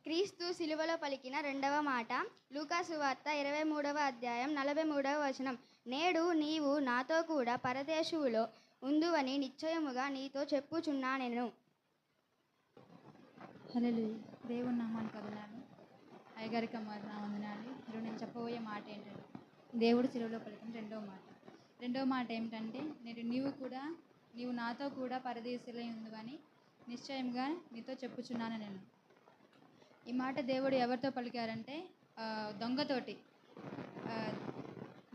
క్రీస్తు సిలువలో పలికిన రెండవ మాట లూకా సువార్త 23వ అధ్యాయం 43వ వచనం. నేడు నీవు నాతో కూడా పరదేశువులో ఉందువని నిశ్చయముగా నీతో చెప్పుచున్నానెను. హల్లెలూయా. దేవుని నామానికి వందనాలు. అయ్యగారికి నా వందనాలు. ఈరోజు నేను చెప్పబోయే మాట ఏంటంటే దేవుడు సిలువలో పలికిన రెండవ మాట ఏమిటంటే నేడు నీవు నాతో కూడా పరదేశులై ఉందువని నిశ్చయంగా నీతో చెప్పుచున్నాను నేను. ఈ మాట దేవుడు ఎవరితో పలికారంటే దొంగతోటి.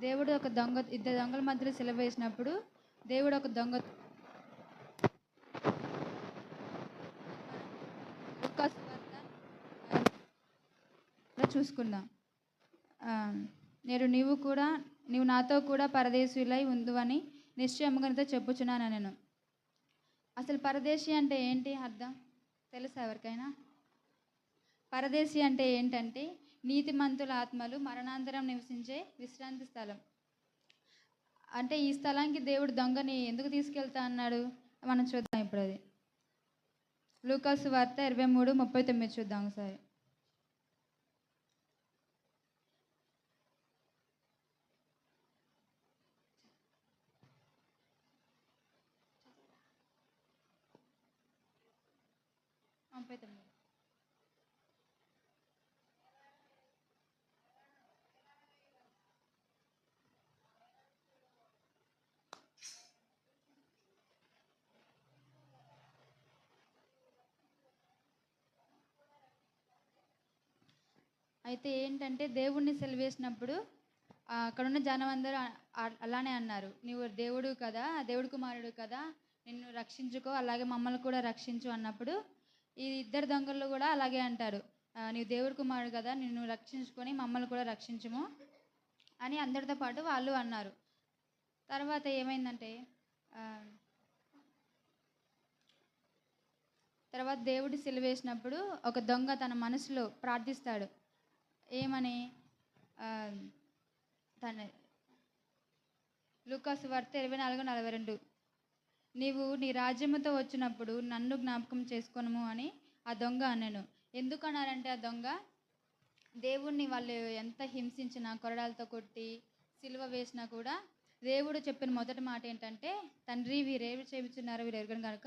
దేవుడు ఇద్దరు దొంగల మధ్యలో సిలువ వేసినప్పుడు దేవుడు ఒక దొంగ చూసుకుందాం. నేడు నీవు నాతో కూడా పరదేశులై ఉందువని నిశ్చయముగా నీతో చెప్పుచున్నాను నేను. అసలు పరదేశి అంటే ఏంటి అర్థం తెలుసా ఎవరికైనా? పరదేశి అంటే ఏంటంటే నీతిమంతుల ఆత్మలు మరణాంతరం నివసించే విశ్రాంతి స్థలం. అంటే ఈ స్థలానికి దేవుడు దొంగని ఎందుకు తీసుకెళ్తా అన్నాడు మనం చూద్దాం. ఇప్పుడు అది లూకా సువార్త 23:39 చూద్దాం ఒకసారి. అయితే ఏంటంటే దేవుణ్ణి సెలవేసినప్పుడు అక్కడున్న జనం అందరూ అలానే అన్నారు, నీవు దేవుడు కదా, దేవుడి కుమారుడు కదా, నిన్ను రక్షించుకో, అలాగే మమ్మల్ని కూడా రక్షించు అన్నప్పుడు ఈ ఇద్దరు దొంగలు కూడా అలాగే అంటారు, నీవు దేవుడి కుమారుడు కదా, నిన్ను రక్షించుకొని మమ్మల్ని కూడా రక్షించుము అని అందరితో పాటు వాళ్ళు అన్నారు. తర్వాత ఏమైందంటే తర్వాత దేవుడు సిలువేసినప్పుడు ఒక దొంగ తన మనసులో ప్రార్థిస్తాడు. ఏమని? తన లూకా సువార్త 24:42 నీవు నీ రాజ్యముతో వచ్చినప్పుడు నన్ను జ్ఞాపకం చేసుకొనుము అని ఆ దొంగ అన్నాను. ఎందుకు అన్నారంటే ఆ దొంగ దేవుణ్ణి వాళ్ళు ఎంత హింసించినా, కొరడాలతో కొట్టి సిలువ వేసినా కూడా దేవుడు చెప్పిన మొదటి మాట ఏంటంటే, తండ్రి వీరేవి చేయుచున్నారో వీరు ఎరుగను కనుక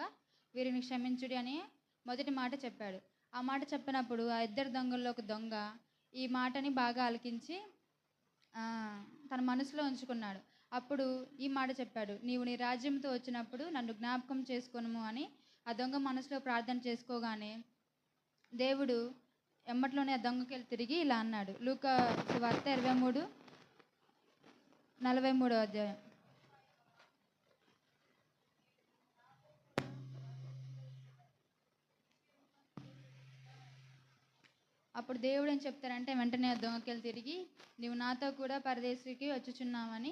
వీరిని క్షమించుడి అని మొదటి మాట చెప్పాడు. ఆ మాట చెప్పినప్పుడు ఆ ఇద్దరు దొంగల్లో ఒక దొంగ ఈ మాటని బాగా ఆలకించి తన మనసులో ఉంచుకున్నాడు. అప్పుడు ఈ మాట చెప్పాడు, నీవు నీ రాజ్యంతో వచ్చినప్పుడు నన్ను జ్ఞాపకం చేసుకొనుము అని ఆ దొంగ మనసులో ప్రార్థన చేసుకోగానే దేవుడు ఎమ్మట్లోనే ఆ దొంగకి తిరిగి ఇలా అన్నాడు. లూకా సువార్త 23:43 అధ్యాయం. అప్పుడు దేవుడు ఏం చెప్తారంటే వెంటనే ఆ దొంగకెళ్ళి తిరిగి నీవు నాతో కూడా పరదేశికి వచ్చుచున్నావని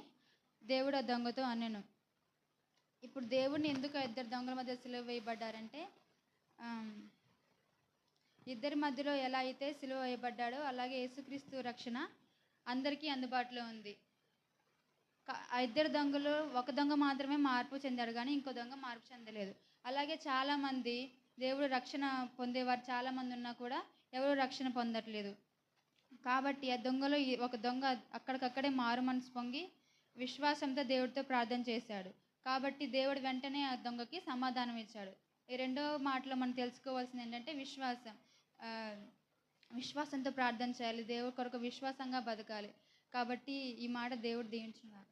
దేవుడు ఆ దొంగతో అనెను. ఇప్పుడు దేవుడిని ఎందుకు ఇద్దరు దొంగల మధ్య సిలువ వేయబడ్డారంటే ఇద్దరి మధ్యలో ఎలా అయితే సిలువ వేయబడ్డాడో అలాగే యేసుక్రీస్తు రక్షణ అందరికీ అందుబాటులో ఉంది. ఆ ఇద్దరు దొంగలు ఒక దొంగ మాత్రమే మార్పు చెందాడు కానీ ఇంకో దొంగ మార్పు చెందలేదు. అలాగే చాలామంది దేవుడు రక్షణ పొందేవారు చాలామంది ఉన్నా కూడా ఎవరు రక్షణ పొందట్లేదు. కాబట్టి ఆ దొంగలో ఒక దొంగ అక్కడికక్కడే మారు మనసు పొంగి విశ్వాసంతో దేవుడితో ప్రార్థన చేశాడు. కాబట్టి దేవుడు వెంటనే ఆ దొంగకి సమాధానం ఇచ్చాడు. ఈ రెండో మాటలో మనం తెలుసుకోవాల్సింది ఏంటంటే విశ్వాసంతో ప్రార్థన చేయాలి, దేవుడి కొరకు విశ్వాసంగా బతకాలి. కాబట్టి ఈ మాట దేవుడు దీవించుగాక.